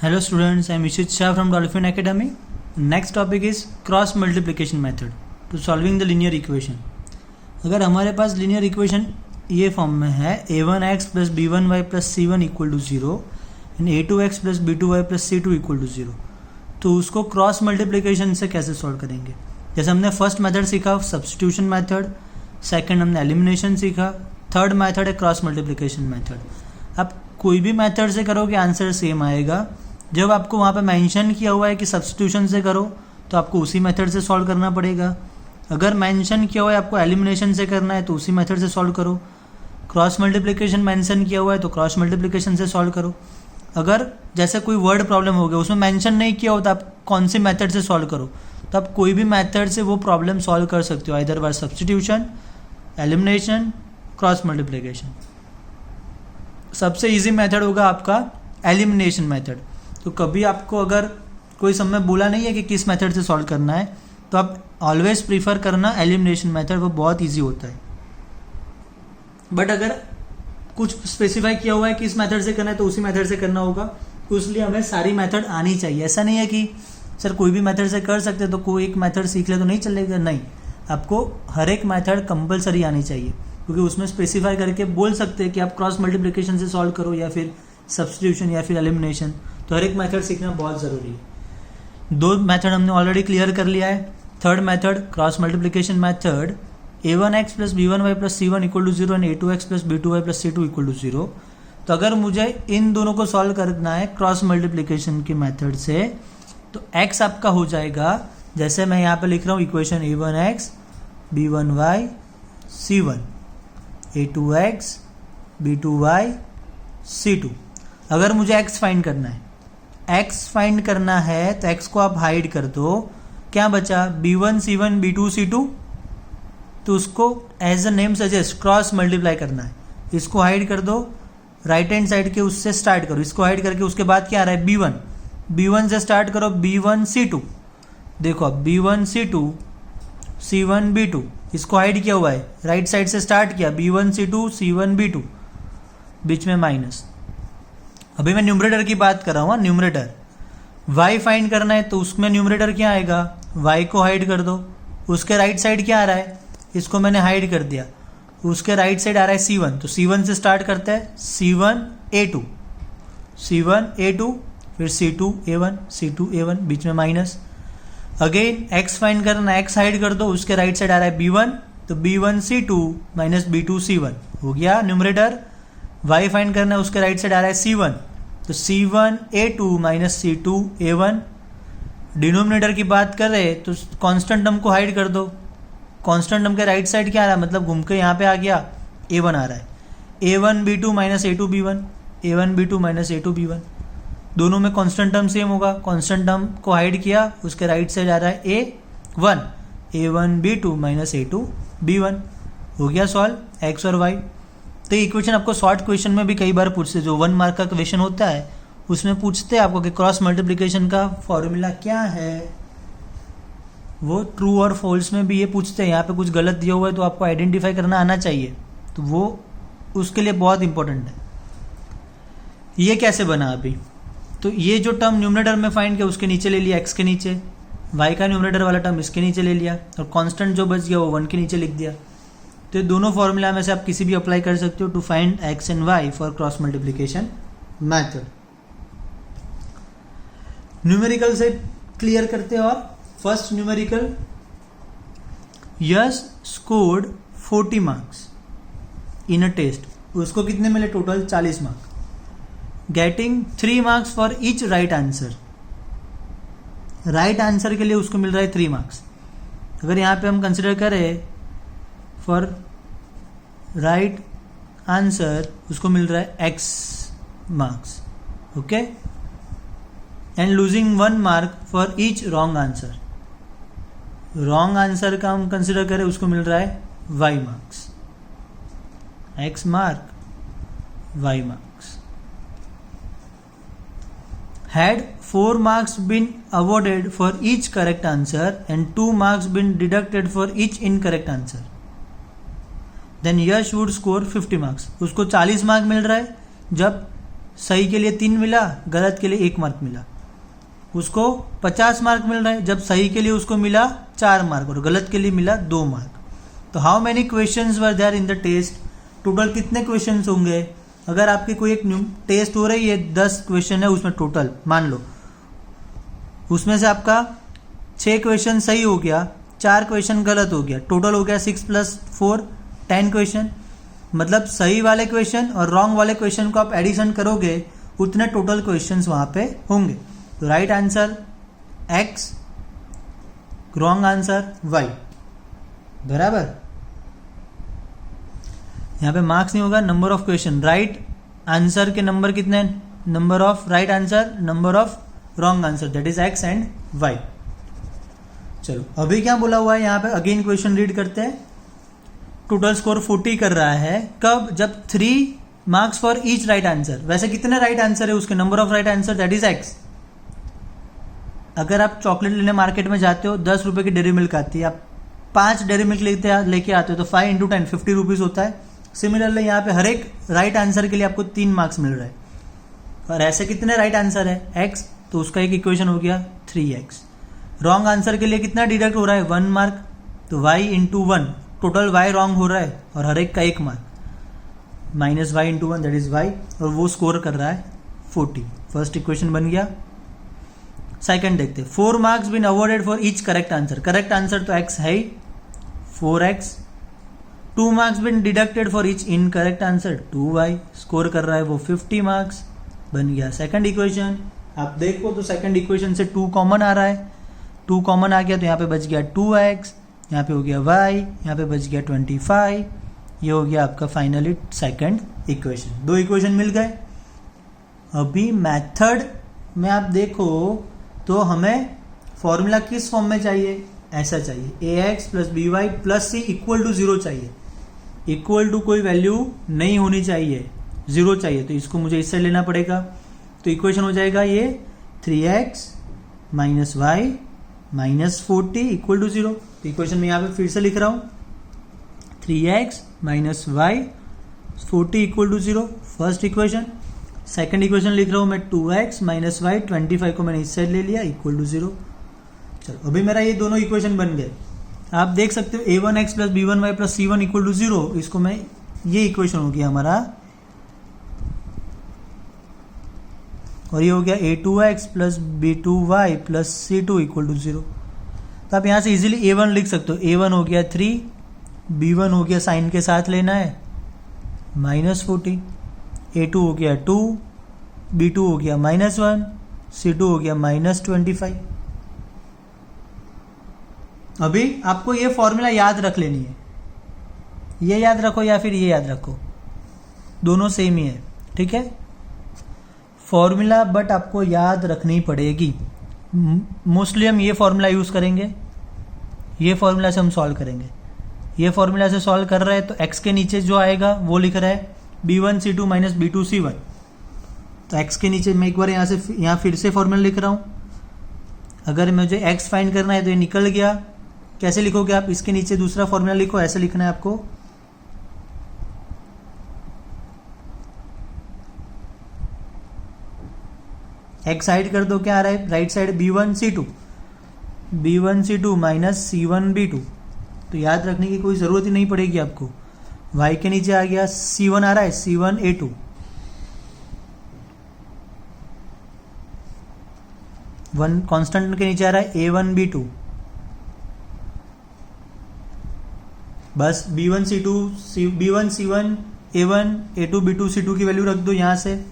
Hello students, I am Ishit Shah from Dolphin Academy. Next topic is cross multiplication method to solving the linear equation. अगर हमारे पास linear equation ये form में है a1x plus b1y plus c1 equal to 0 and a2x plus b2y plus c2 equal to 0, तो उसको cross multiplication से कैसे solve करेंगे. जैसे हमने फर्स्ट मेथड सीखा सब्स्टिट्यूशन मेथड, सेकंड हमने एलिमिनेशन सीखा, थर्ड मेथड है क्रॉस मल्टीप्लिकेशन मेथड. आप कोई भी मेथड से करोगे आंसर सेम आएगा. जब आपको वहाँ पे मेंशन किया हुआ है कि सब्स्टिट्यूशन से करो तो आपको उसी मेथड से सॉल्व करना पड़ेगा. अगर मेंशन किया हुआ है आपको एलिमिनेशन से करना है तो उसी मेथड से सॉल्व करो. क्रॉस मल्टीप्लिकेशन मेंशन किया हुआ है तो क्रॉस मल्टीप्लिकेशन से सॉल्व करो. अगर जैसे कोई वर्ड प्रॉब्लम हो गया उसमें मेंशन नहीं किया हो तो आप कौन सी मेथड से सॉल्व करो, तो आप कोई भी मेथड से वो प्रॉब्लम सॉल्व कर सकते हो, either bye substitution, elimination, cross multiplication. सबसे इजी मेथड होगा आपका एलिमिनेशन मेथड. तो कभी आपको अगर कोई समय बोला नहीं है कि किस मेथड से सॉल्व करना है तो आप ऑलवेज प्रीफर करना एलिमिनेशन मेथड, वो बहुत इजी होता है. बट अगर कुछ स्पेसिफाई किया हुआ है कि इस मेथड से करना है तो उसी मेथड से करना होगा, तो इसलिए हमें सारी मेथड आनी चाहिए. ऐसा नहीं है कि सर कोई भी मेथड से कर सकते तो कोई एक मेथड सीख ले तो नहीं चलेगा, नहीं, आपको हर एक मेथड कंपलसरी आनी चाहिए, क्योंकि उसमें स्पेसिफाई करके बोल सकते हैं कि आप क्रॉस मल्टीप्लिकेशन से सॉल्व करो या फिर सब्स्टिट्यूशन या फिर एलिमिनेशन. तो हर एक मेथड सीखना बहुत ज़रूरी है. दो मेथड हमने ऑलरेडी क्लियर कर लिया है. Third method cross multiplication method a1x plus b1y plus c1 equal to 0 and a2x plus b2y plus c2 equal to 0. तो अगर मुझे इन दोनों को सॉल्व करना है क्रॉस मल्टीप्लिकेशन की मेथड से तो x आपका हो जाएगा, जैसे मैं यहाँ पे लिख रहा हूँ equation a1x b1y c1 a2x b2y c2. अगर मुझे x फाइंड करना है, x फाइंड करना है तो x को आप हाइड कर दो. क्या बचा, b1 c1 b2 c2, तो उसको as a name suggest cross multiply करना है. इसको हाइड कर दो, राइट हैंड साइड के उससे स्टार्ट करो, इसको हाइड करके उसके बाद क्या आ रहा है b1 से स्टार्ट करो, b1 c2. देखो अब b1 c2 c1 b2, इसको हाइड किया हुआ है, राइट साइड से स्टार्ट किया b1 c2 c1 b2, बीच में माइनस. अभी मैं न्यूमरेटर की बात कर रहा हूँ, न्यूमरेटर y फाइंड करना है तो उसमें न्यूमरेटर क्या आएगा, y को हाइड कर दो. उसके राइट साइड क्या आ रहा है, इसको मैंने हाइड कर दिया, उसके राइट साइड आ रहा है c1, तो c1 से स्टार्ट करते हैं, c1 a2 फिर c2 a1 बीच में माइनस. अगेन x फाइंड करना, x हाइड कर दो, उसके राइट साइड आ रहा है b1, तो b1 c2 minus b2 c1 हो गया न्यूमरेटर. y फाइंड करना है, उसके राइट साइड आ रहा है c1, तो c1 a2 minus c2 a1. Denominator की बात कर रहे तो कांस्टेंट टर्म को हाइड कर दो. कांस्टेंट टर्म के राइट साइड क्या आ रहा है, मतलब घूम के यहाँ पे आ गया a1 आ रहा है, a1 b2 minus a2 b1, a1 b2 minus a2 b1. दोनों में कांस्टेंट टर्म सेम होगा, कांस्टेंट टर्म को हाइड किया, उसके राइट साइड आ रहा है a1 b2 minus a2 b1. हो गया सॉल्व x और y. तो ये इक्वेशन आपको शॉर्ट क्वेश्चन में भी कई बार पूछते, जो 1 मार्क का क्वेश्चन होता है उसमें पूछते हैं आपको कि क्रॉस मल्टीप्लिकेशन का फॉर्मूला क्या है. वो ट्रू और फॉल्स में भी ये पूछते हैं, यहाँ पे कुछ गलत दिया हुआ है तो आपको आइडेंटिफाई करना आना चाहिए, तो वो उसके लिए बहुत इंपॉर्टेंट है. ये कैसे बना अभी, तो ये जो टर्म न्यूमरेटर में फाइंड किया उसके नीचे ले लिया, x के नीचे, y का न्यूमरेटर वाला टर्म इसके नीचे ले लिया, और कांस्टेंट जो बच गया वो 1 के नीचे लिख दिया. तो ये दोनों फॉर्मूला में से आप किसी भी अप्लाई कर सकते हो to find x and y for cross multiplication method. Numerical से क्लियर करते हैं. और first numerical, Yash scored 40 marks in a test. उसको कितने मिले total, 40 marks. Getting 3 marks for each right answer. Right answer के लिए उसको मिल रहा है 3 मार्क्स. अगर यहाँ पे हम कंसिडर करें फॉर राइट आंसर उसको मिल रहा है x marks. Okay, and losing 1 mark for each wrong answer. Wrong answer का हम कंसिडर करें उसको मिल रहा है y marks. x mark, y marks. Had 4 marks been awarded for each correct answer and 2 marks been deducted for each incorrect answer, then Yash would score 50 marks. उसको 40 mark मिल रहा है जब सही के लिए 3 मिला, गलत के लिए 1 मार्क मिला। उसको 50 मार्क मिल रहा है, जब सही के लिए उसको मिला 4 मार्क और गलत के लिए मिला 2 मार्क। तो how many questions were there in the test, total कितने क्वेश्चंस होंगे। अगर आपकी कोई एक टेस्ट हो रही है 10 क्वेश्चन है उसमें टोटल, मान लो उसमें से आपका 6 क्वेश्चन सही हो गया, 4 क्वेश्चन गलत हो गया, टोटल हो गया 6 + 4 10 क्वेश्चन। मतलब सही वाले क्वेश्चन और रॉन्ग वाले क्वेश्चन को आप एडिशन करोगे उतने टोटल क्वेश्चंस वहां पे होंगे। तो right answer x, wrong answer y, बराबर। यहाँ पे मार्क्स नहीं होगा, number of question. Right answer के नंबर कितने हैं, number of right answer, number of wrong answer, that is x and y। चलो अभी क्या बोला हुआ है यहाँ पे, अगेन क्वेश्चन रीड करते हैं। टोटल स्कोर 40 कर रहा है, कब, जब 3 marks for each right answer. वैसे कितने राइट आंसर है उसके, number of right answer that is x। अगर आप चॉकलेट लेने मार्केट में जाते हो, 10 रुपए की डेयरी मिल्क आती है, आप 5 डेयरी मिल्क लेके आते हो तो 5 × 10 50 रुपीज होता है। सिमिलरली यहाँ पे हर एक राइट आंसर के लिए आपको 3 मार्क्स मिल रहा है। और ऐसे कितने राइट आंसर है x, तो उसका एक इक्वेशन हो गया 3x। रॉन्ग आंसर के लिए कितना डिडक्ट हो रहा है, 1 मार्क, तो y × 1, टोटल y रॉन्ग हो रहा है और हर एक का 1 mark, -y × 1 that is y, और वो स्कोर कर रहा है 40। फर्स्ट इक्वेशन बन गया। सेकंड देखते, 4 marks been awarded for each correct answer. Correct answer तो x है ही, 4x। 2 marks been deducted for each incorrect answer, 2y, score कर रहा है वो 50 मार्क्स, बन गया सेकंड इक्वेशन। आप देखो तो सेकंड इक्वेशन से 2 कॉमन आ रहा है, 2 कॉमन आ गया तो यहाँ पे बच गया 2x, यहाँ पे हो गया y, यहाँ पे बच गया 25, ये हो गया आपका फाइनली सेकंड इक्वेशन। 2 इक्वेशन मिल गए। अभी मेथड में आप देखो तो हमें फॉर्मूला किस फॉर्म में चाहिए, ऐसा चाहिए, ax + by + c = 0 चाहिए। इक्वल टू कोई वैल्यू नहीं होनी चाहिए, 0 चाहिए, तो इसको मुझे इससे लेना पड़ेगा। तो इक्वेशन हो जाएगा ये 3x - y - 40 = 0। तो इक्वेशन में यहाँ पे फिर से लिख रहा हूँ, 3x - y 40 = 0, first equation. Second equation लिख रहा हूँ मैं, 2x - y 25 को मैंने इस साइड ले लिया, = 0। चलो अभी मेरा ये दोनों इक्वेशन बन गए। आप देख सकते हो a1x + b1y + c1 = 0, इसको मैं, ये इक्वेशन हो गया हमारा, और ये हो गया a2x + b2y + c2 = 0। तो आप यहाँ से इजीली a1 लिख सकते हो, a1 हो गया 3, b1 हो गया साइन के साथ लेना है -40, a2 हो गया 2, b2 हो गया -1, c2 हो गया -25। अभी आपको ये फॉर्मूला याद रख लेनी है, ये याद रखो या फिर ये याद रखो, दोनों सेम ही है, ठीक है फॉर्मूला, बट आपको याद रखनी पड़ेगी। मोस्टली हम ये फॉर्मूला यूज़ करेंगे, ये फॉर्मूला से हम सॉल्व करेंगे। ये फॉर्मूला से सॉल्व कर रहे हैं तो x के नीचे जो आएगा वो लिख रहा है b1c2 - b2c1। तो x के नीचे मैं एक बार यहाँ फिर से फॉर्मूला लिख रहा हूँ। अगर मुझे x फाइंड करना है तो ये निकल गया, कैसे लिखोगे आप, इसके नीचे दूसरा फॉर्मूला लिखो, ऐसे लिखना है आपको, x साइड कर दो, क्या आ रहा है राइट साइड, b1c2 - c1b2। तो याद रखने की कोई ज़रूरत ही नहीं पड़ेगी आपको। y के नीचे आ गया c1 आ रहा है, c1a2, 1 कांस्टेंट के नीचे आ रहा है a1b2। बस b1 c1 a1 a2 b2 c2 की वैल्यू रख दो यहाँ से।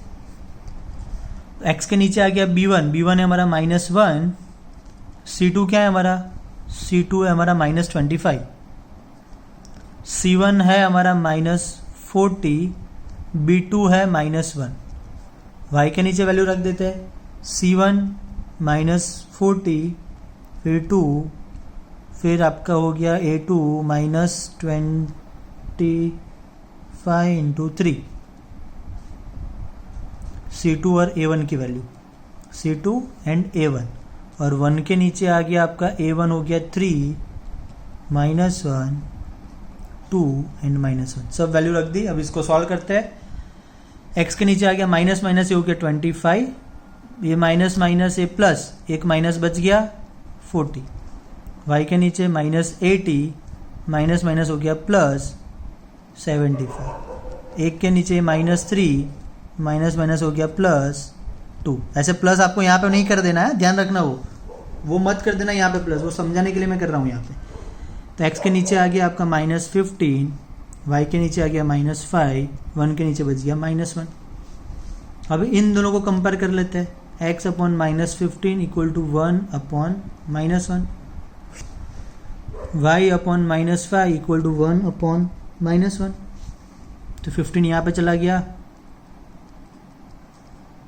x के नीचे आ गया b1 है हमारा -1, c2 क्या है हमारा, c2 है हमारा -25, c1 है हमारा -40, b2 है -1। y के नीचे वैल्यू रख देते हैं, c1 -40 फिर 2, फिर आपका हो गया a2 -25 × 3, c2 और a1 की वैल्यू, c2 एंड a1, और 1 के नीचे आ गया आपका a1 हो गया 3 -1 2 एंड -1, सब वैल्यू रख दी। अब इसको सॉल्व करते हैं। एक्स के नीचे आ गया माइनस माइनस, ये हो गया 25, ये माइनस माइनस ये प्लस, एक माइनस बच गया 40, वाई के नीचे माइनस 80, माइनस माइनस हो गया प्लस 75, एक के नीचे माइनस 3, माइनस माइनस हो गया प्लस 2। ऐसे प्लस आपको यहाँ पे नहीं कर देना है, ध्यान रखना, वो मत कर देना यहाँ पे प्लस, वो समझाने के लिए मैं कर रहा हूँ यहाँ पे। तो एक्स के नीचे आ गया आपका माइनस 15, वाई के नीचे आ गया माइनस 5, 1 के नीचे बच गया माइनस 1। अब इन दोनों को कंपेयर कर लेते हैं, x upon minus 15 equal to 1 upon minus 1, y upon minus 5 equal to 1 upon minus 1। तो 15 यहाँ पे चला गया,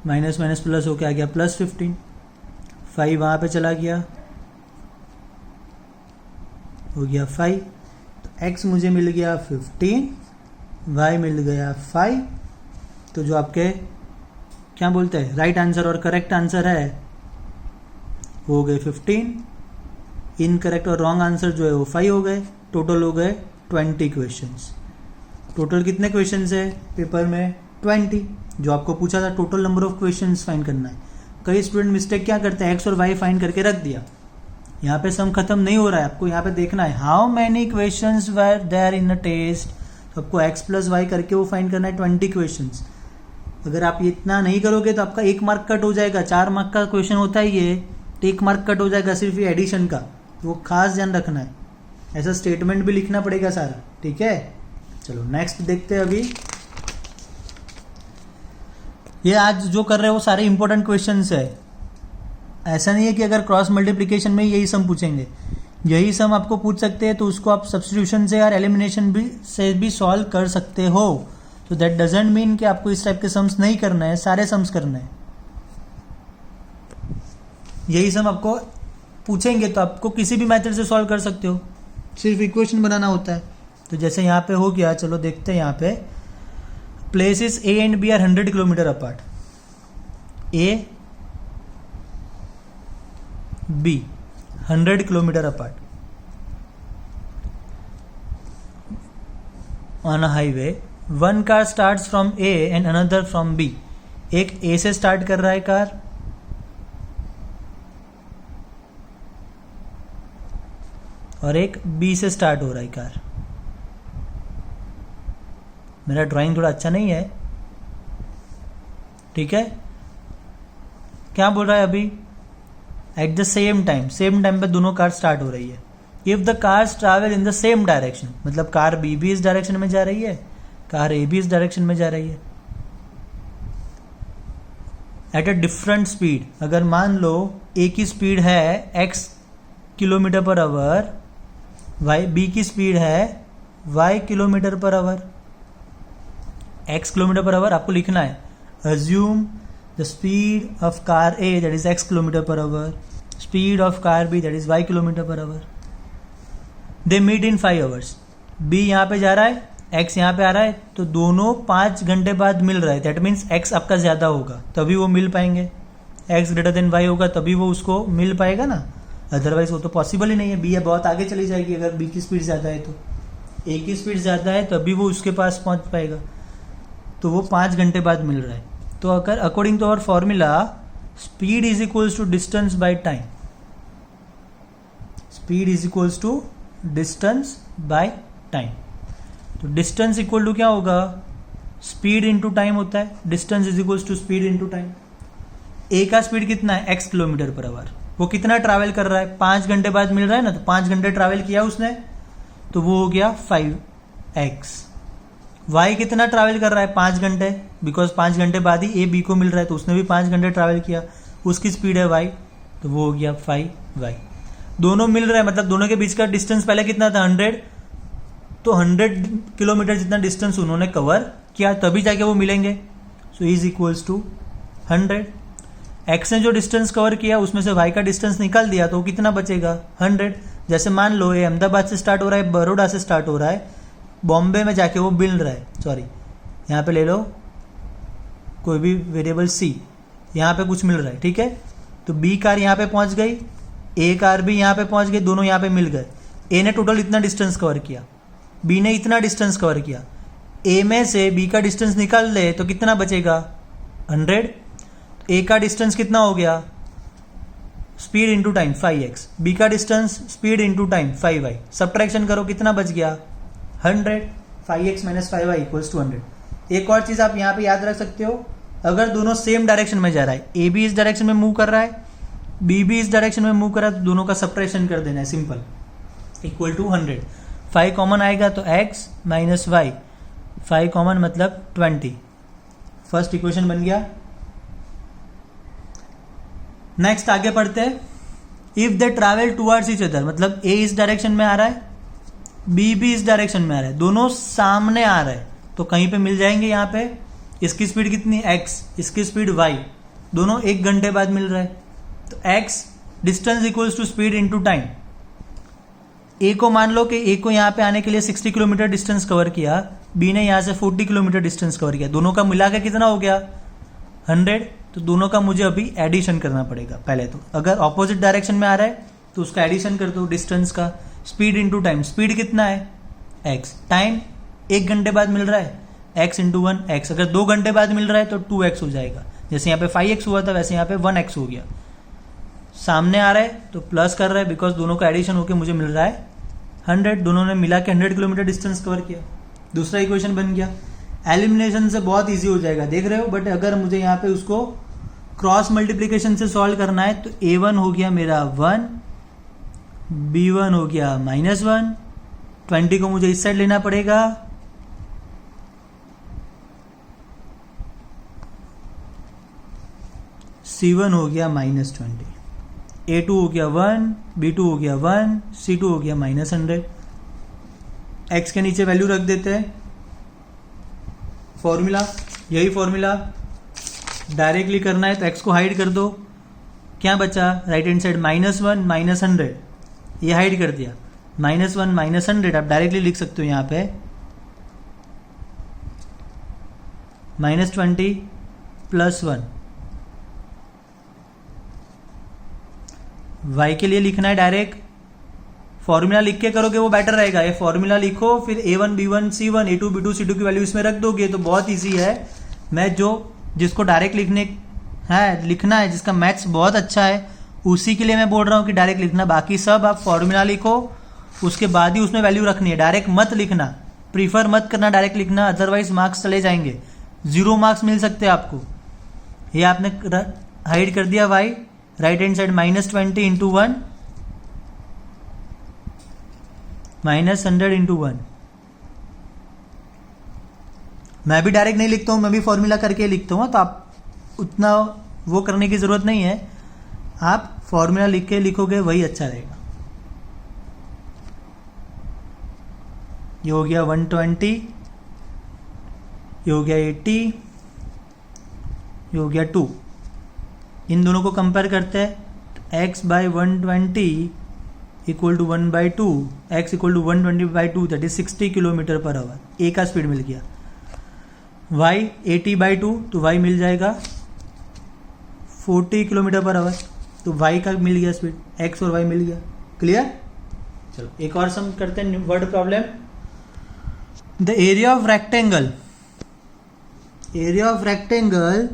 माइनस माइनस प्लस होके आ गया प्लस 15, 5 वहाँ पे चला गया, हो गया 5। तो x मुझे मिल गया 15, y मिल गया 5। तो जो आपके क्या बोलते हैं राइट आंसर और करेक्ट आंसर है वो हो गए 15, इनकरेक्ट और रॉन्ग आंसर जो है वो 5 हो गए। टोटल हो गए 20 क्वेश्चंस। टोटल कितने क्वेश्चंस है पेपर में? 20। जो आपको पूछा था total number of questions find करना है। कई स्टूडेंट मिस्टेक क्या करते हैं, एक्स और वाई फाइंड करके रख दिया, यहाँ पे सम खत्म नहीं हो रहा है, आपको यहाँ पे देखना है how many questions were there in a test. तो आपको एक्स प्लस वाई करके वो फाइंड करना है 20 क्वेश्चंस। अगर आप इतना नहीं करोगे तो आपका 1 मार्क कट हो जाएगा। 4 मार्क का क्वेश्चन होता है ये, तो 1 मार्क कट हो जाएगा सिर्फ ये एडिशन का, वो खास ध्यान रखना है। ऐसा स्टेटमेंट भी लिखना पड़ेगा सारा, ठीक है। चलो नेक्स्ट देखते हैं। अभी ये आज जो कर रहे हैं वो सारे इंपॉर्टेंट क्वेश्चंस है। ऐसा नहीं है कि अगर क्रॉस मल्टीप्लिकेशन में यही सम पूछेंगे, यही सम आपको पूछ सकते हैं तो उसको आप सब्स्टिट्यूशन से और एलिमिनेशन भी सॉल्व कर सकते हो। तो दैट डजेंट मीन कि आपको इस टाइप के सम्स नहीं करना है, सारे सम्स करना है। यही सम आपको पूछेंगे तो आपको किसी भी मेथड से सॉल्व कर सकते हो, सिर्फ इक्वेशन बनाना होता है। तो जैसे यहाँ पे हो गया, चलो देखते हैं। यहाँ पे places A and B are 100 kilometre apart. A B 100 kilometre apart on a highway. One car starts from A and another from B. एक ए से स्टार्ट कर रहा है कार, और एक बी से स्टार्ट हो रहा है कार। मेरा ड्राइंग थोड़ा अच्छा नहीं है, ठीक है। क्या बोल रहा है अभी? एट द सेम टाइम पे दोनों कार स्टार्ट हो रही है। If the cars travel in the same direction, मतलब कार बी भी इस डायरेक्शन में जा रही है, कार ए भी इस डायरेक्शन में जा रही है, एट अ डिफरेंट स्पीड। अगर मान लो ए की स्पीड है x kilometre per hour, y B की स्पीड है y kilometre per hour. x kilometre per hour आपको लिखना है। Assume the speed of car A that is x kilometer per hour, speed of car B that is y kilometer per hour. They meet in 5 hours. B यहाँ पे जा रहा है, x यहाँ पे आ रहा है, तो दोनों 5 घंटे बाद मिल रहा है। दैट मीन्स x आपका ज़्यादा होगा तभी वो मिल पाएंगे, x ग्रेटर देन y होगा तभी वो उसको मिल पाएगा ना, अदरवाइज वो तो पॉसिबल ही नहीं है। B बहुत आगे चली जाएगी अगर B की स्पीड ज़्यादा है तो, A की स्पीड ज़्यादा है तभी वो उसके पास पहुँच पाएगा, तो वो 5 घंटे बाद मिल रहा है। तो अगर according to our formula speed is equals to distance by time, speed is equals to distance by time. तो डिस्टेंस इक्वल टू क्या होगा? स्पीड इनटू टाइम होता है। Distance is equals to speed into time. A का speed कितना है? x kilometre per hour. वो कितना ट्रैवल कर रहा है? 5 घंटे बाद मिल रहा है ना, तो 5 घंटे ट्रैवल किया उसने, तो वो हो गया 5x। y कितना ट्रैवल कर रहा है? 5 घंटे, बिकॉज 5 घंटे बाद ही ए बी को मिल रहा है, तो उसने भी 5 घंटे ट्रैवल किया, उसकी स्पीड है y, तो वो हो गया 5y। दोनों मिल रहे हैं, मतलब दोनों के बीच का डिस्टेंस पहले कितना था? 100, तो 100 किलोमीटर जितना डिस्टेंस उन्होंने कवर किया तभी जाके वो मिलेंगे। So is equals to 100। x ने जो डिस्टेंस कवर किया उसमें से y का डिस्टेंस निकाल दिया, तो कितना बचेगा? 100। जैसे मान लो ये अहमदाबाद से स्टार्ट हो रहा है, बड़ौदा से स्टार्ट हो रहा है, बॉम्बे में जाके वो मिल रहा है, सॉरी यहाँ पे ले लो कोई भी वेरिएबल c, यहाँ पे कुछ मिल रहा है, ठीक है। तो b कार यहाँ पे पहुँच गई, a कार भी यहाँ पे पहुँच गई, दोनों यहाँ पे मिल गए। a ने टोटल इतना डिस्टेंस कवर किया, b ने इतना डिस्टेंस कवर किया, ए में से बी का डिस्टेंस निकाल ले तो कितना बचेगा 100। ए का डिस्टेंस कितना हो गया speed into time 5x, B का distance speed into time 5y, subtraction करो कितना बच गया 100। 5x minus 5y equals to 100। एक और चीज़ आप यहाँ पे याद रख सकते हो, अगर दोनों सेम डायरेक्शन में जा रहा है, ए भी इस डायरेक्शन में मूव कर रहा है, बी भी इस डायरेक्शन में मूव कर रहा है, तो दोनों का सब्ट्रैक्शन कर देना है सिंपल, इक्वल टू 100। 5 कॉमन आएगा तो x माइनस वाई, 5 कॉमन मतलब 20। फर्स्ट इक्वेशन बन गया। नेक्स्ट आगे पढ़ते हैं। If they travel towards each other, मतलब ए इस डायरेक्शन में आ रहा है, बी भी इस डायरेक्शन में आ रहा है, दोनों सामने आ रहे हैं, तो कहीं पे मिल जाएंगे। यहाँ पे इसकी स्पीड कितनी x, इसकी स्पीड y, दोनों 1 घंटे बाद मिल रहा है, तो x distance equals to speed into time. A को मान लो कि ए को यहाँ पे आने के लिए 60 किलोमीटर डिस्टेंस कवर किया, बी ने यहाँ से 40 किलोमीटर डिस्टेंस कवर किया, दोनों का मिला के कितना हो गया 100। तो दोनों का मुझे अभी एडिशन करना पड़ेगा। पहले तो अगर ऑपोजिट डायरेक्शन में आ रहा है तो उसका एडिशन कर दो डिस्टेंस का, स्पीड इंटू टाइम, स्पीड कितना है x, टाइम 1 घंटे बाद मिल रहा है x इंटू 1, x अगर 2 घंटे बाद मिल रहा है तो 2x हो जाएगा। जैसे यहाँ पे 5x हुआ था वैसे यहाँ पे 1x हो गया। सामने आ रहा है तो प्लस कर रहा है, बिकॉज दोनों का एडिशन होकर मुझे मिल रहा है 100, दोनों ने मिला के 100 किलोमीटर डिस्टेंस कवर किया। दूसरा इक्वेशन बन गया। एलिमिनेशन से बहुत इजी हो जाएगा, देख रहे हो, बट अगर मुझे यहाँ पे उसको क्रॉस मल्टीप्लिकेशन से सॉल्व करना है तो a1 हो गया मेरा 1, b1 हो गया -1, 20 को मुझे इस साइड लेना पड़ेगा, c1 हो गया -20, a2 हो गया 1, b2 हो गया 1, c2 हो गया -100। x के नीचे वैल्यू रख देते हैं। फॉर्मूला, यही फॉर्मूला डायरेक्टली करना है तो x को हाइड कर दो, क्या बचा राइट हैंड साइड -1 -100, ये हाइड कर दिया, -1 -100 आप डायरेक्टली लिख सकते हो यहाँ पे, -20 + 1। y के लिए लिखना है डायरेक्ट, फॉर्मूला लिख के करोगे वो बेटर रहेगा। ये फॉर्मूला लिखो, फिर a1 b1 c1 a2 b2 c2 की वैल्यू इसमें रख दोगे तो बहुत इजी है। मैं जिसको डायरेक्ट लिखना है, जिसका मैथ्स बहुत अच्छा है, उसी के लिए मैं बोल रहा हूँ कि डायरेक्ट लिखना। बाकी सब आप फॉर्मूला लिखो, उसके बाद ही उसमें वैल्यू रखनी है, डायरेक्ट मत लिखना, प्रीफर मत करना डायरेक्ट लिखना, अदरवाइज मार्क्स चले जाएंगे, 0 मार्क्स मिल सकते हैं आपको। ये आपने हाइड कर दिया y, right hand side -20 into 1 -100 into 1। मैं भी डायरेक्ट नहीं लिखता हूँ, मैं भी फॉर्मूला करके लिखता हूँ, तो आप उतना वो करने की ज़रूरत नहीं है, आप फॉर्मूला लिख के लिखोगे वही अच्छा रहेगा। ये हो गया 120, ये हो गया 80, ये हो गया 2। इन दोनों को कंपेयर करते हैं, x by 120 equal to 1/2, x equal to 120/2 that is 60 kilometre per hour, a का स्पीड मिल गया। y 80/2 तो y मिल जाएगा 40 किलोमीटर पर आवर, तो y का मिल गया स्पीड, x और y मिल गया। क्लियर? चलो एक और सम करते हैं, word problem. The area of rectangle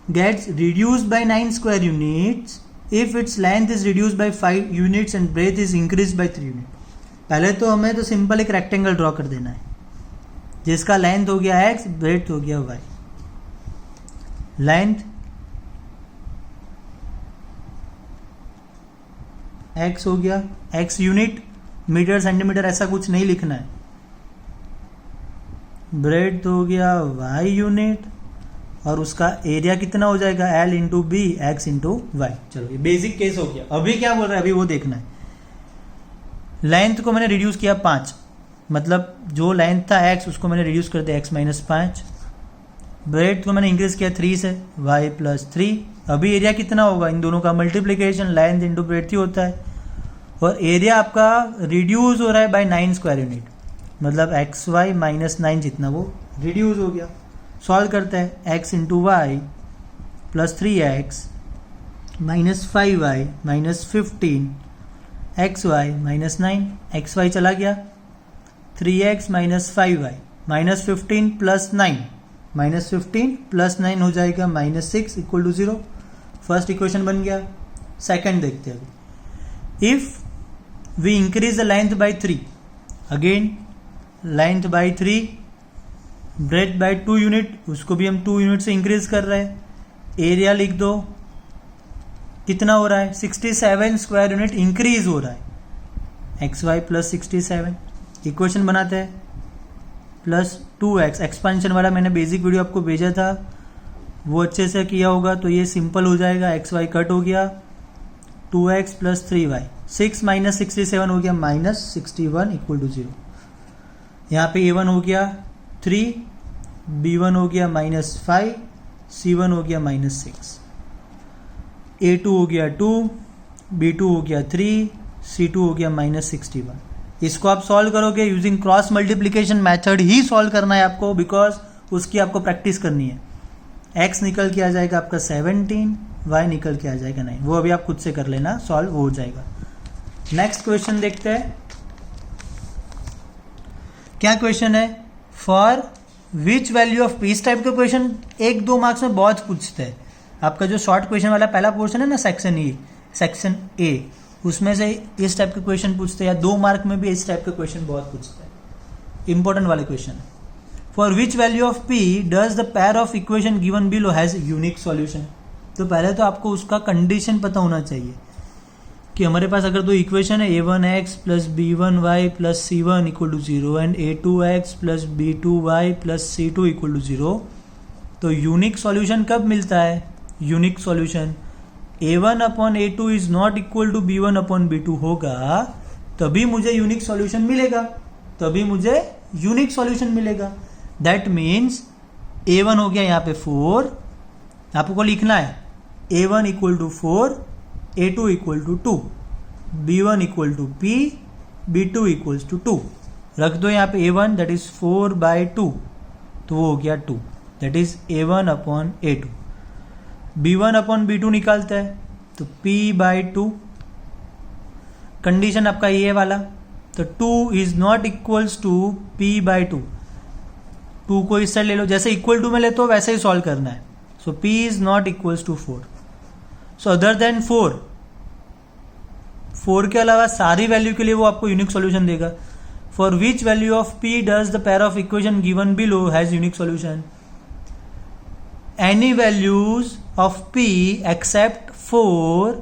gets reduced by 9 square units if its length is reduced by 5 units and breadth is increased by 3 units। पहले तो हमें तो सिंपल एक रेक्टेंगल ड्रॉ कर देना है जिसका लेंथ हो गया x, ब्रेड्थ हो गया y। लेंथ x हो गया, x यूनिट, मीटर सेंटीमीटर ऐसा कुछ नहीं लिखना है। ब्रेड्थ हो गया y यूनिट, और उसका एरिया कितना हो जाएगा L into B x into y. चलो ये बेसिक केस हो गया। अभी क्या बोल रहा है, अभी वो देखना है। लेंथ को मैंने रिड्यूस किया 5, मतलब जो लेंथ था x उसको मैंने रिड्यूस कर दिया x - 5। ब्रेड्थ को मैंने इंक्रीज किया 3 से, y + 3। अभी एरिया कितना होगा, इन दोनों का मल्टीप्लीकेशन लेंथ इंटू ब्रेड्थ ही होता है, और एरिया आपका रिड्यूस हो रहा है बाय 9 स्क्वायर यूनिट, मतलब xy - 9 जितना वो रिड्यूस हो गया। सॉल्व करते हैं, x into Y + 3x - 5y - 15 xy - 9, xy चला गया, 3x - 5y -15 प्लस 9, -15 प्लस 9 हो जाएगा -6 इक्वल टू 0। फर्स्ट इक्वेशन बन गया। सेकंड देखते हैं अभी। If we increase the length by 3, again length by 3, breadth by 2 unit, उसको भी हम 2 यूनिट से इंक्रीज कर रहे हैं। एरिया लिख दो, कितना हो रहा है 67 स्क्वायर यूनिट इंक्रीज हो रहा है। XY प्लस 67 इक्वेशन बनाते हैं, प्लस 2x एक्सपेंशन वाला मैंने बेसिक वीडियो आपको भेजा था, वो अच्छे से किया होगा तो ये सिंपल हो जाएगा। XY कट हो गया, 2x प्लस 3y, 6 माइनस 67 हो गया -61 इक्वल टू 0। यहाँ पे A1 हो गया 3, B1 हो गया -5, C1 हो गया -6, A2 हो गया 2, B2 हो गया 3, C2 हो गया -61। इसको आप सॉल्व करोगे यूजिंग क्रॉस मल्टीप्लिकेशन मेथड ही सॉल्व करना है आपको, बिकॉज उसकी आपको प्रैक्टिस करनी है। x निकल के आ जाएगा आपका 17, y निकल के आ जाएगा 9, वो अभी आप खुद से कर लेना, सॉल्व हो जाएगा। नेक्स्ट क्वेश्चन देखते हैं। क्या क्वेश्चन है? For which value of P, इस टाइप का क्वेश्चन 1-2 मार्क्स में बहुत पूछते हैं। आपका जो शॉर्ट क्वेश्चन वाला पहला पोर्शन है ना, सेक्शन ए, उसमें से इस टाइप के क्वेश्चन पूछते हैं, या 2 मार्क में भी इस टाइप के क्वेश्चन बहुत पूछते हैं। इंपॉर्टेंट वाले क्वेश्चन है। For which value of P does the pair of equation given below has unique solution. तो पहले तो आपको उसका कंडीशन पता होना चाहिए कि हमारे पास अगर 2 इक्वेशन है, a1x plus b1y plus c1 equal to 0 and a2x plus b2y plus c2 equal to 0, तो यूनिक सॉल्यूशन कब मिलता है? Unique solution a1 upon a2 is not equal to b1 upon b2 होगा, तभी मुझे यूनिक सॉल्यूशन मिलेगा, तभी मुझे यूनिक सॉल्यूशन मिलेगा। दैट मीन्स a1 हो गया यहाँ पे 4, आपको लिखना है a1 equal to 4, a2 equal to 2, b1 equal to p, b2 equals to 2। रख दो यहाँ पे a1 दैट इज 4/2, तो वो हो गया 2, that is a1 upon a2। b1 upon b2 निकालता है तो p/2, कंडीशन आपका ये वाला, तो 2 is not equals to p/2। 2 को इस साइड ले लो, जैसे इक्वल टू में ले तो वैसे ही सॉल्व करना है। So p is not equals to 4। So other than 4 के अलावा सारी वैल्यू के लिए वो आपको यूनिक सॉल्यूशन देगा। For which value of p does the pair of equation given below has unique solution? Any values of p except 4,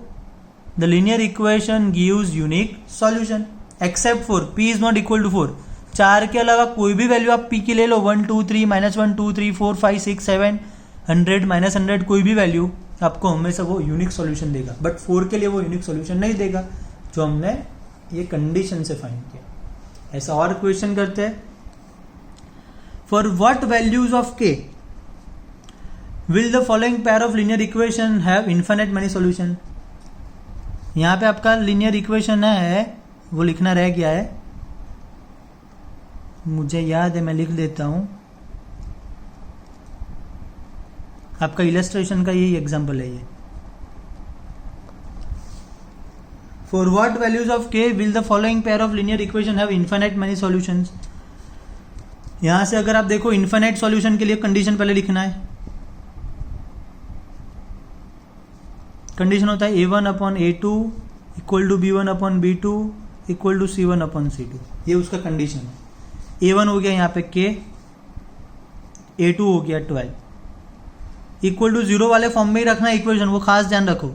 the linear equation gives unique solution. Except 4, p is not equal to 4. 4 के अलावा कोई भी value आप p की ले लो, 1 2 3 -1 2 3 4 5 6 7 100 -100, कोई भी value आपको हमेशा वो यूनिक सॉल्यूशन देगा। बट 4 के लिए वो यूनिक सॉल्यूशन नहीं देगा, जो हमने ये कंडीशन से फाइंड किया। ऐसा और क्वेश्चन करते हैं। For what values of k will the following pair of linear equation have infinite many solution? यहाँ पे आपका linear equation है, वो लिखना रह गया है, मुझे याद है, मैं लिख देता हूँ। आपका इलस्ट्रेशन का यही एग्जाम्पल है ये। For what values of k will the following pair of linear equation have infinite many solutions? यहाँ से अगर आप देखो infinite solution के लिए कंडीशन पहले लिखना है। कंडीशन होता है a1 upon a2 equal to b1 upon b2 equal to c1 upon c2, ये उसका कंडीशन है। a1 हो गया यहाँ पे k, a2 हो गया 12, इक्वल टू 0 वाले फॉर्म में ही रखना इक्वेशन, वो खास ध्यान रखो।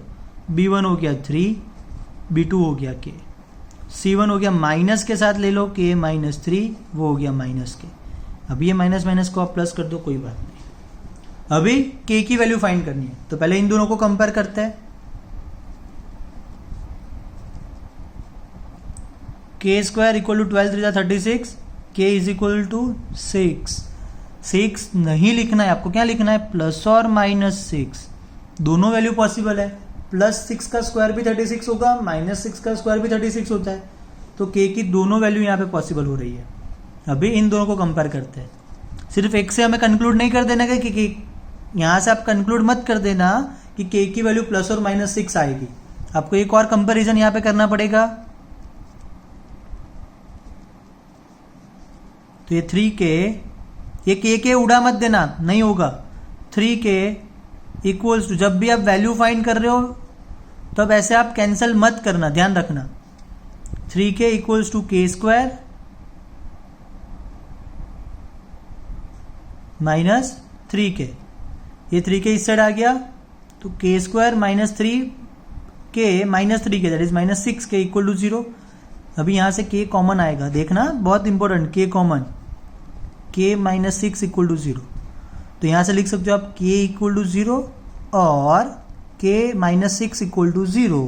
b1 हो गया 3, b2 हो गया k, c1 हो गया माइनस के साथ ले लो k -3, वो हो गया -k। अब ये माइनस माइनस को आप प्लस कर दो, कोई बात नहीं। अभी k की वैल्यू फाइंड करनी है, तो पहले इन दोनों को कंपेयर करते हैं। k square equal to 12 3 36, k is equal to 6 नहीं लिखना है आपको, क्या लिखना है? प्लस और -6, दोनों वैल्यू पॉसिबल है। +6 का स्क्वायर भी 36 होगा, -6 का स्क्वायर भी 36 होता है, तो k की दोनों वैल्यू यहाँ पे पॉसिबल हो रही है। अभी इन दोनों को कंपेयर करते हैं। सिर्फ एक से हमें कंक्लूड नहीं कर देना कि यहाँ से आप कंक्लूड मत कर देना कि k की वैल्यू प्लस और -6 आएगी। आपको एक और कंपैरिजन यहाँ पे करना पड़ेगा। तो ये 3k ये के उड़ा मत देना, नहीं होगा। 3k इक्वल्स टू, जब भी आप वैल्यू फाइंड कर रहे हो तब ऐसे आप कैंसिल मत करना, ध्यान रखना। 3k equals to k square minus 3k, ये 3k इस साइड आ गया तो k square minus 3k minus 3k that is minus 6k equal to 0। अभी यहां से k कॉमन आएगा, देखना बहुत important, k common, k minus 6 equal to 0। तो यहां से लिख सकते हो आप k इक्वल टू 0 और k minus 6 equal to 0,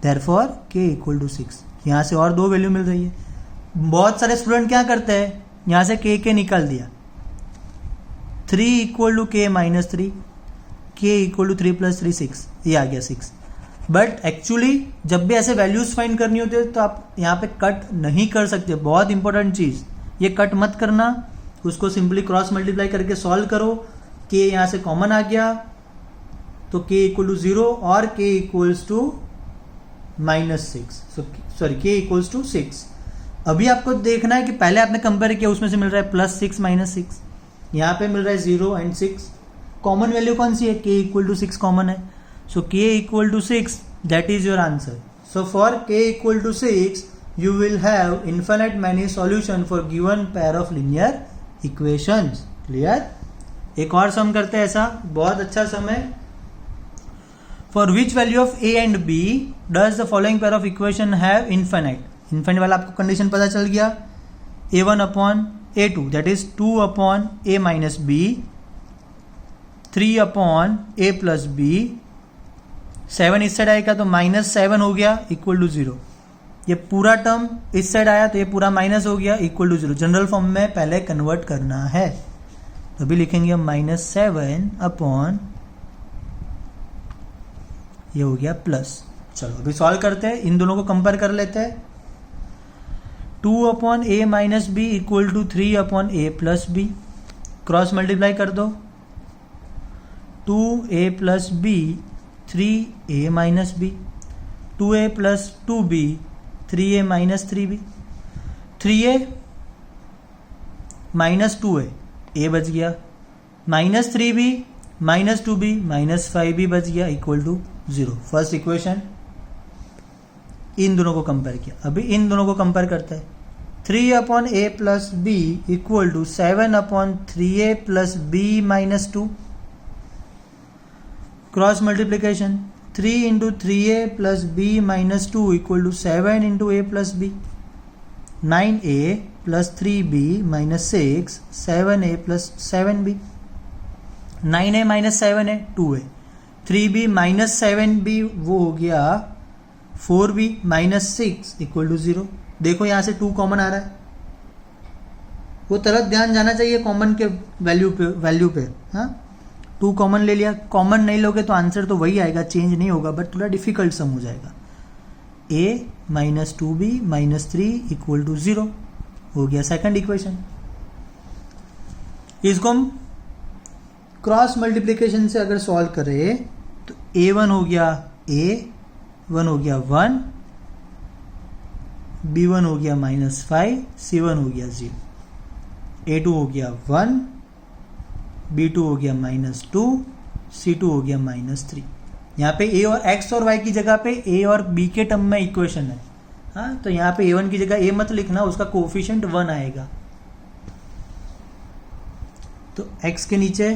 therefore k equal to 6। यहां से और दो वैल्यू मिल रही है। बहुत सारे स्टूडेंट क्या करते हैं, यहां से k निकाल दिया, 3 equal to k minus 3, k equal to 3 plus 3 6, ये आ गया 6। बट एक्चुअली जब भी ऐसे वैल्यूज फाइंड करनी होती है तो आप यहाँ पे कट नहीं कर सकते, बहुत इंपॉर्टेंट चीज, ये कट मत करना, उसको सिंपली क्रॉस मल्टीप्लाई करके सॉल्व करो। k यहाँ से कॉमन आ गया तो k इक्वल टू 0 और k equals to minus 6, sorry k equals to 6। अभी आपको देखना है कि पहले आपने कंपेयर किया, उसमें से मिल रहा है प्लस 6 माइनस 6, यहाँ पे मिल रहा है 0 एंड 6। कॉमन वैल्यू कौन सी है, k इक्वल टू 6 कॉमन है, so k equal to 6 that is your answer. So for k equal to 6 you will have infinite many solution for given pair of linear equations. Clear? एक और सम करते हैं ऐसा, बहुत अच्छा सम है। For which value of a and b does the following pair of equation have infinite? Infinite वाला आपको कंडीशन पता चल गया, a1 upon a2 that is 2 upon a minus b, 3 अपॉन a प्लस b, 7 इस साइड आएगा तो माइनस 7 हो गया इक्वल टू 0। ये पूरा टर्म इस साइड आया तो ये पूरा माइनस हो गया इक्वल टू 0। जनरल फॉर्म में पहले कन्वर्ट करना है, तो अभी लिखेंगे हम माइनस 7 अपॉन, ये हो गया प्लस। चलो अभी सॉल्व करते हैं, इन दोनों को कंपेयर कर लेते हैं। 2 upon a minus b equal to 3 upon a plus b, cross multiply कर दो, 2a plus b 3a minus b, 2a plus 2b 3a minus 3b, 3a minus 2a, a बच गया, minus 3b minus 2b minus 5b बच गया equal to 0। First equation, इन दोनों को compare किया, अभी इन दोनों को कंपेयर करता है। 3 अपॉन a plus b equal to 7 अपॉन 3a plus b minus 2, cross multiplication, 3 into 3a plus b minus 2 equal to 7 into a plus b, 9a plus 3b minus 6, 7a plus 7b, 9a minus 7a 2a, 3b minus 7b वो हो गया 4b minus 6 equal to 0। देखो यहां से 2 common आ रहा है, वो तरफ ध्यान जाना चाहिए कॉमन के वैल्यू पे। हाँ 2 कॉमन ले लिया, कॉमन नहीं लोगे तो आंसर तो वही आएगा, चेंज नहीं होगा, बट थोड़ा डिफिकल्ट सम हो जाएगा। a minus 2b minus 3 equal to 0 हो गया सेकंड इक्वेशन। इसको हम क्रॉस मल्टीप्लीकेशन से अगर सॉल्व करें तो a1 हो गया a1 हो गया 1, b1 हो गया माइनस 5, c1 हो गया 0, a2 हो गया 1, b2 हो गया माइनस 2, c2 हो गया माइनस 3। यहाँ पे a और x और y की जगह पे a और b के टर्म में इक्वेशन है। हाँ तो यहाँ पे a1 की जगह a मत लिखना, उसका कोफिशिएंट 1 आएगा। तो x के नीचे,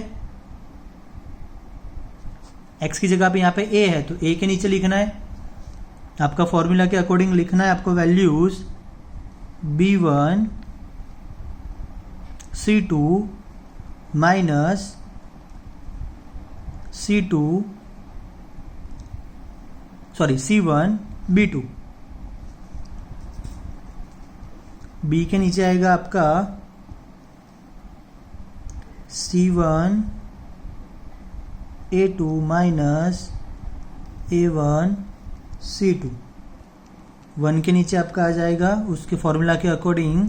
x की जगह पे यहाँ पे a है तो a के नीचे लिखना है, आपका फॉर्मूला के अकॉर्डिंग लिखना है आपको values b1 c2 minus c2 sorry c1 b2, b के नीचे आएगा आपका c1 a2 minus a1 c2, 1 के नीचे आपका आ जाएगा उसके फॉर्मूला के अकॉर्डिंग।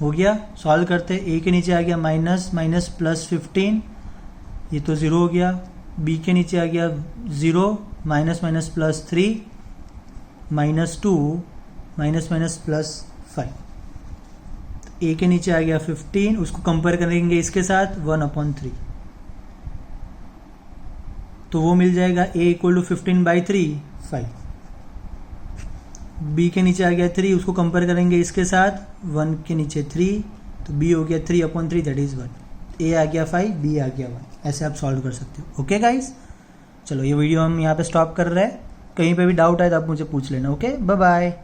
हो गया, सॉल्व करते, a के नीचे आ गया माइनस माइनस प्लस 15, ये तो 0 हो गया, b के नीचे आ गया 0 minus minus plus 3 minus 2 minus minus plus 5। ए के नीचे आ गया 15, उसको कंपेयर करेंगे इसके साथ 1/3, तो वो मिल जाएगा a इक्वल टू 15/3 5। b के नीचे आ गया 3, उसको कंपेयर करेंगे इसके साथ 1 के नीचे 3, तो b हो गया 3/3 दैट इज 1। a आ गया 5, b आ गया 1। ऐसे आप सॉल्व कर सकते हो। ओके गाइस, चलो ये वीडियो हम यहाँ पे स्टॉप कर रहे हैं। कहीं पे भी डाउट आए तो आप मुझे पूछ लेना। Okay, bye bye.